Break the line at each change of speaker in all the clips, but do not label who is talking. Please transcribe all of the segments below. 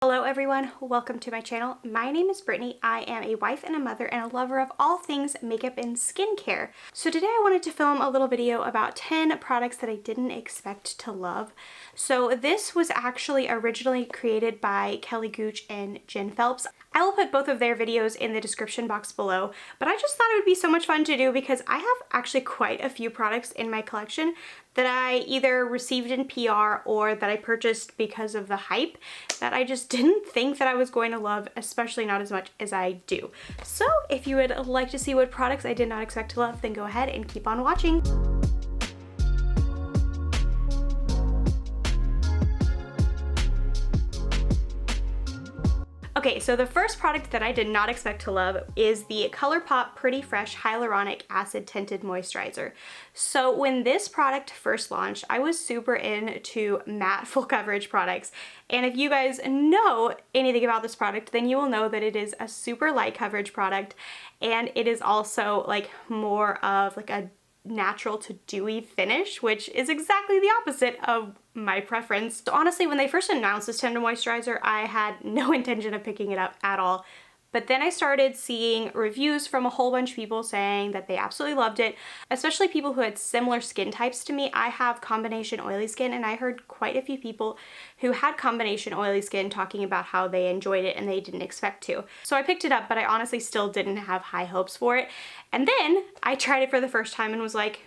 Hello everyone, welcome to my channel. My name is Brittany. I am a wife and a mother and a lover of all things makeup and skincare. So today I wanted to film a little video about 10 products that I didn't expect to love. So this was actually originally created by Kelly Gooch and Jen Phelps. I will put both of their videos in the description box below, but I just thought it would be so much fun to do because I have actually quite a few products in my collection that I either received in PR or that I purchased because of the hype that I just didn't think that I was going to love, especially not as much as I do. So if you would like to see what products I did not expect to love, then go ahead and keep on watching. Okay, so the first product that I did not expect to love is the Colourpop Pretty Fresh Hyaluronic Acid Tinted Moisturizer. So when this product first launched, I was super into matte full coverage products. And if you guys know anything about this product, then you will know that it is a super light coverage product. And it is also like more of like a natural to dewy finish, which is exactly the opposite of my preference. So honestly, when they first announced this tinted moisturizer, I had no intention of picking it up at all. But then I started seeing reviews from a whole bunch of people saying that they absolutely loved it, especially people who had similar skin types to me. I have combination oily skin, and I heard quite a few people who had combination oily skin talking about how they enjoyed it and they didn't expect to. So I picked it up, but I honestly still didn't have high hopes for it. And then I tried it for the first time and was like,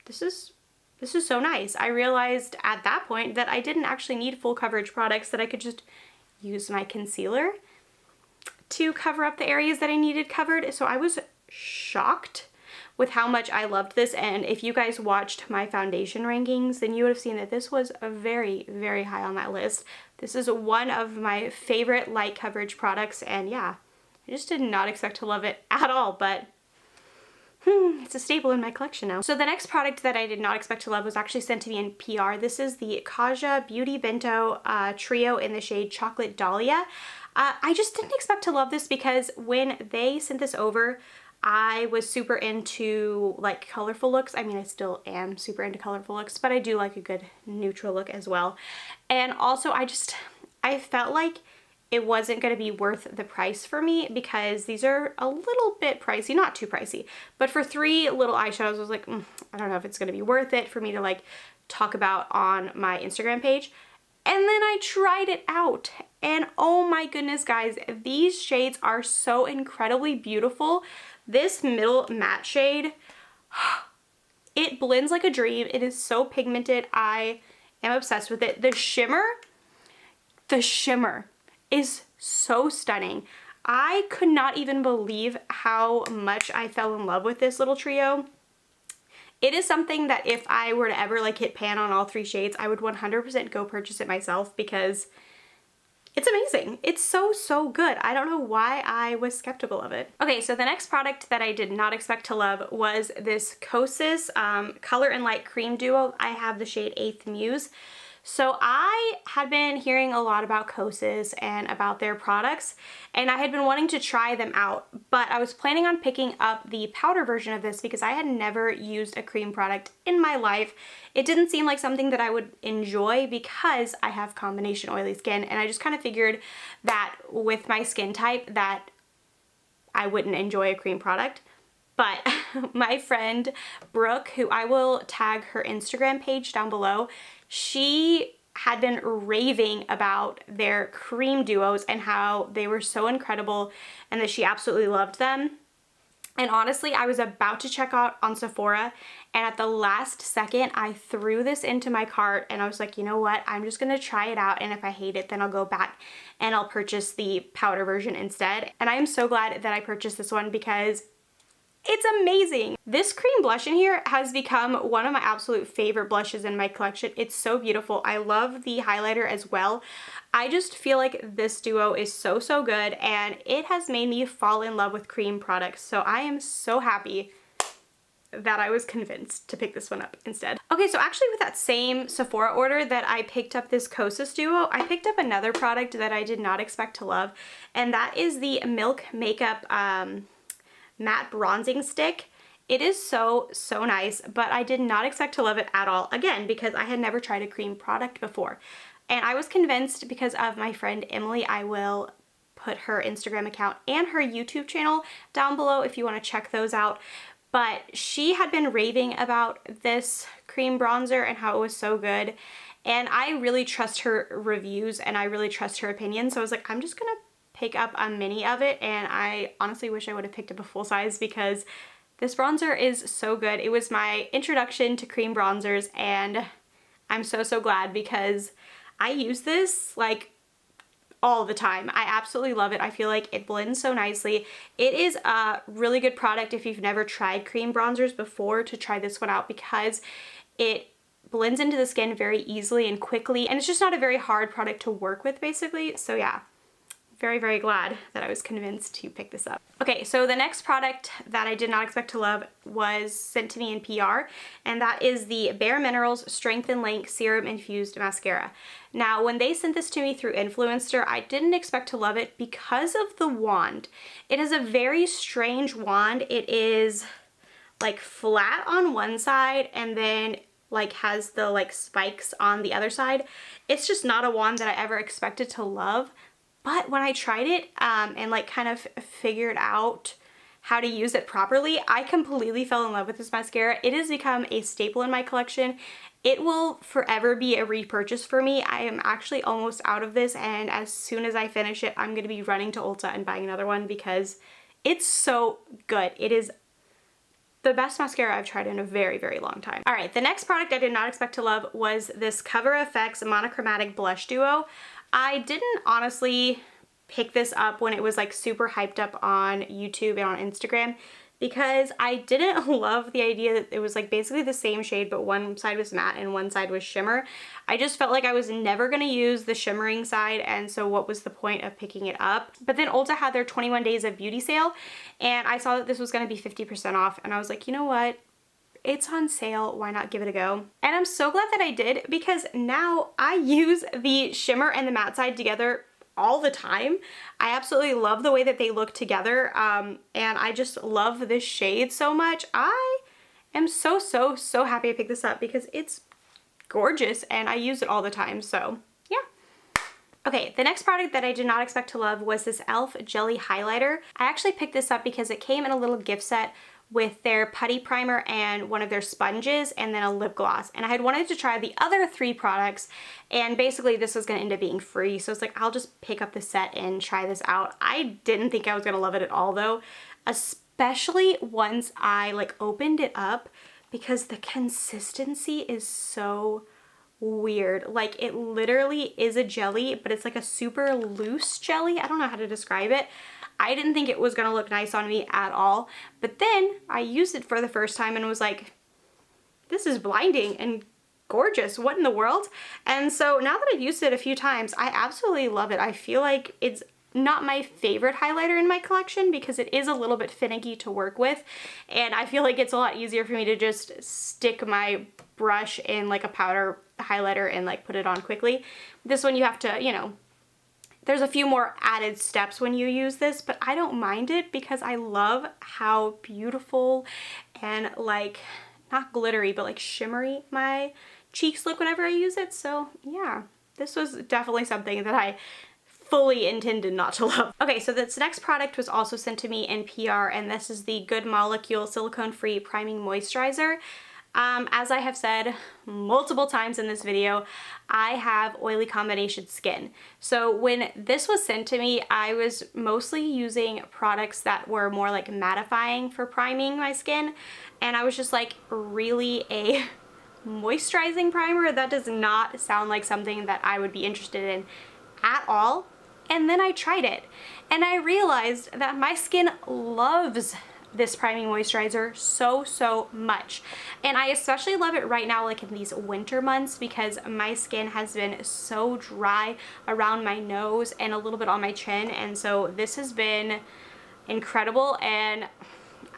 this is so nice. I realized at that point that I didn't actually need full coverage products, that I could just use my concealer to cover up the areas that I needed covered. So I was shocked with how much I loved this. And if you guys watched my foundation rankings, then you would have seen that this was a very, very high on that list. This is one of my favorite light coverage products. And yeah, I just did not expect to love it at all, but it's a staple in my collection now. So the next product that I did not expect to love was actually sent to me in PR. This is the Kiko Beauty Bento Trio in the shade Chocolate Dahlia. I just didn't expect to love this because when they sent this over, I was super into like colorful looks. I mean, I still am super into colorful looks, but I do like a good neutral look as well. And also I felt like it wasn't going to be worth the price for me because these are a little bit pricey, not too pricey, but for 3 little eyeshadows, I was like, I don't know if it's going to be worth it for me to like talk about on my Instagram page. And then I tried it out and oh my goodness, guys, these shades are so incredibly beautiful. This middle matte shade, it blends like a dream. It is so pigmented. I am obsessed with it. The shimmer is so stunning. I could not even believe how much I fell in love with this little trio. It is something that if I were to ever like hit pan on all 3 shades, I would 100% go purchase it myself because it's amazing. It's so good. I don't know why I was skeptical of it. Okay, so the next product that I did not expect to love was this Kosas Color and Light Cream Duo. I have the shade 8th Muse. So I had been hearing a lot about Kosas and about their products, and I had been wanting to try them out, but I was planning on picking up the powder version of this because I had never used a cream product in my life. It didn't seem like something that I would enjoy because I have combination oily skin, and I just kind of figured that with my skin type that I wouldn't enjoy a cream product. But my friend Brooke, who I will tag her Instagram page down below, she had been raving about their cream duos and how they were so incredible and that she absolutely loved them. And honestly, I was about to check out on Sephora, and at the last second, I threw this into my cart and I was like, you know what? I'm just gonna try it out, and if I hate it, then I'll go back and I'll purchase the powder version instead. And I am so glad that I purchased this one because it's amazing. This cream blush in here has become one of my absolute favorite blushes in my collection. It's so beautiful. I love the highlighter as well. I just feel like this duo is so good, and it has made me fall in love with cream products. So I am so happy that I was convinced to pick this one up instead. Okay, so actually with that same Sephora order that I picked up this Kosas duo, I picked up another product that I did not expect to love, and that is the Milk Makeup matte bronzing stick. It is so nice, but I did not expect to love it at all, again, because I had never tried a cream product before. And I was convinced because of my friend Emily. I will put her Instagram account and her YouTube channel down below if you want to check those out. But she had been raving about this cream bronzer and how it was so good. And I really trust her reviews and I really trust her opinion. So I was like, I'm just gonna pick up a mini of it. And I honestly wish I would have picked up a full size because this bronzer is so good. It was my introduction to cream bronzers and I'm so glad because I use this like all the time. I absolutely love it. I feel like it blends so nicely. It is a really good product if you've never tried cream bronzers before to try this one out because it blends into the skin very easily and quickly, and it's just not a very hard product to work with basically. So yeah, very glad that I was convinced to pick this up. Okay, so the next product that I did not expect to love was sent to me in PR, and that is the Bare Minerals Strength and Length Serum Infused Mascara. Now, when they sent this to me through Influencer, I didn't expect to love it because of the wand. It is a very strange wand. It is like flat on one side and then like has the like spikes on the other side. It's just not a wand that I ever expected to love. But when I tried it and like kind of figured out how to use it properly, I completely fell in love with this mascara. It has become a staple in my collection. It will forever be a repurchase for me. I am actually almost out of this, and as soon as I finish it, I'm gonna be running to Ulta and buying another one because it's so good. It is the best mascara I've tried in a very long time. All right, the next product I did not expect to love was this Cover FX Monochromatic Blush Duo. I didn't honestly pick this up when it was like super hyped up on YouTube and on Instagram because I didn't love the idea that it was like basically the same shade but one side was matte and one side was shimmer. I just felt like I was never gonna use the shimmering side, and so what was the point of picking it up? But then Ulta had their 21 days of beauty sale and I saw that this was gonna be 50% off and I was like, you know what? It's on sale, why not give it a go? And I'm so glad that I did because now I use the shimmer and the matte side together all the time. I absolutely love the way that they look together and I just love this shade so much. I am so happy I picked this up because it's gorgeous and I use it all the time, so yeah. Okay, the next product that I did not expect to love was this e.l.f. Jelly Highlighter. I actually picked this up because it came in a little gift set with their putty primer and one of their sponges and then a lip gloss. And I had wanted to try the other 3 products and basically this was gonna end up being free. So it's like, I'll just pick up the set and try this out. I didn't think I was gonna love it at all though, especially once I like opened it up because the consistency is so weird. Like it literally is a jelly, but it's like a super loose jelly. I don't know how to describe it. I didn't think it was gonna look nice on me at all, but then I used it for the first time and was like, this is blinding and gorgeous, what in the world? And so now that I've used it a few times, I absolutely love it. I feel like it's not my favorite highlighter in my collection because it is a little bit finicky to work with, and I feel like it's a lot easier for me to just stick my brush in like a powder highlighter and like put it on quickly. This one you have to, you know, there's a few more added steps when you use this, but I don't mind it because I love how beautiful and like, not glittery, but like shimmery my cheeks look whenever I use it. So yeah, this was definitely something that I fully intended not to love. Okay, so this next product was also sent to me in PR, and this is the Good Molecule Silicone-Free Priming Moisturizer. As I have said multiple times in this video, I have oily combination skin. So when this was sent to me, I was mostly using products that were more like mattifying for priming my skin. And I was just like, really a moisturizing primer? That does not sound like something that I would be interested in at all. And then I tried it and I realized that my skin loves this priming moisturizer so much, and I especially love it right now like in these winter months because my skin has been so dry around my nose and a little bit on my chin, and so this has been incredible, and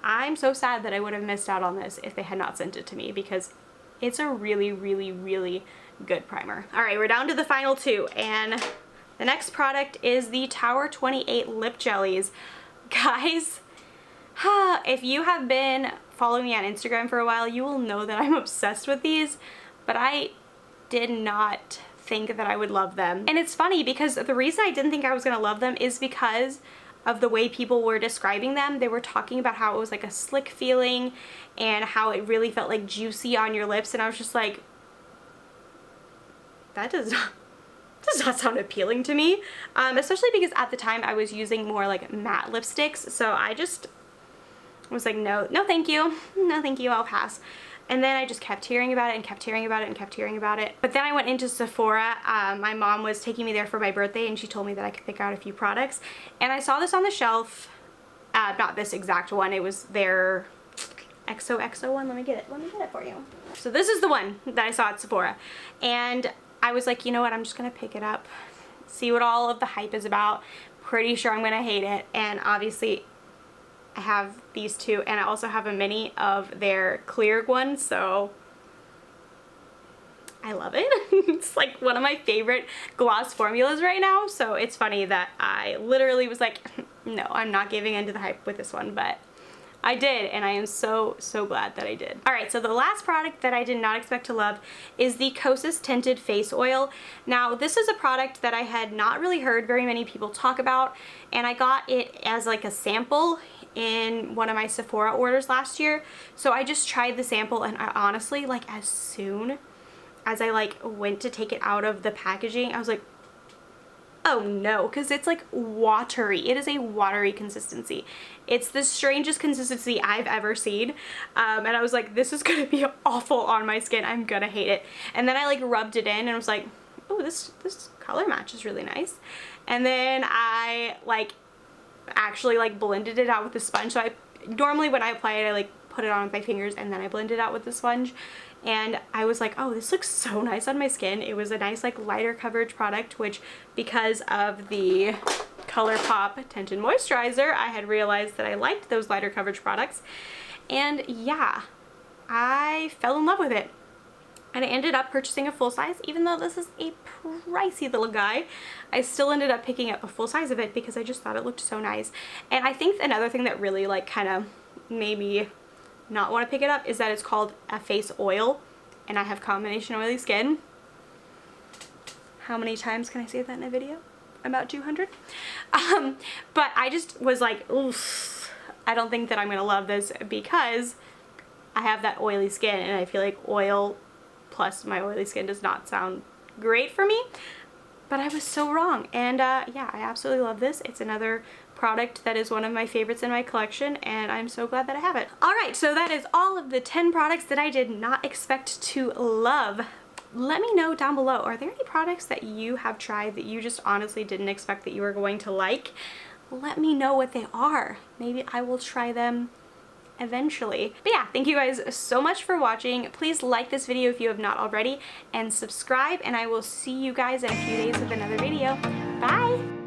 I'm so sad that I would have missed out on this if they had not sent it to me because it's a really good primer. All right, we're down to the final 2, and the next product is the Tower 28 Lip Jellies. Guys, if you have been following me on Instagram for a while, you will know that I'm obsessed with these, but I did not think that I would love them. And it's funny because the reason I didn't think I was gonna love them is because of the way people were describing them. They were talking about how it was like a slick feeling and how it really felt like juicy on your lips, and I was just like, that does not sound appealing to me, especially because at the time I was using more like matte lipsticks, so I just was like, no thank you, no thank you, I'll pass. And then I just kept hearing about it and kept hearing about it and kept hearing about it. But then I went into Sephora. My mom was taking me there for my birthday and she told me that I could pick out a few products, and I saw this on the shelf, not this exact one, it was their XOXO one. Let me get it for you. So this is the one that I saw at Sephora, and I was like, you know what, I'm just gonna pick it up, see what all of the hype is about. Pretty sure I'm gonna hate it. And obviously I have these two, and I also have a mini of their clear one, so I love it. It's like one of my favorite gloss formulas right now, so it's funny that I literally was like, no, I'm not giving in to the hype with this one, but I did, and I am so glad that I did. Alright, so the last product that I did not expect to love is the Kosas Tinted Face Oil. Now, this is a product that I had not really heard very many people talk about, and I got it as like a sample in one of my Sephora orders last year. So I just tried the sample, and I honestly, like, as soon as I like went to take it out of the packaging, I was like, oh no, because it's like watery. It is a watery consistency. It's the strangest consistency I've ever seen, and I was like, this is gonna be awful on my skin. I'm gonna hate it. And then I like rubbed it in and was like, oh, this color match is really nice. And then I like actually like blended it out with the sponge. So normally when I apply it, I like put it on with my fingers and then I blend it out with the sponge. And I was like, oh, this looks so nice on my skin. It was a nice like lighter coverage product, which because of the Colourpop Tinted Moisturizer, I had realized that I liked those lighter coverage products. And yeah, I fell in love with it. And I ended up purchasing a full size, even though this is a pricey little guy. I still ended up picking up a full size of it because I just thought it looked so nice. And I think another thing that really like kind of made me not want to pick it up is that it's called a face oil, and I have combination oily skin. How many times can I say that in a video? About 200. But I just was like, oof, I don't think that I'm gonna love this because I have that oily skin, and I feel like oil plus my oily skin does not sound great for me. But I was so wrong, and yeah, I absolutely love this. It's another product that is one of my favorites in my collection, and I'm so glad that I have it. Alright, so that is all of the 10 products that I did not expect to love. Let me know down below, are there any products that you have tried that you just honestly didn't expect that you were going to like? Let me know what they are. Maybe I will try them eventually. But yeah, thank you guys so much for watching. Please like this video if you have not already, and subscribe, and I will see you guys in a few days with another video. Bye!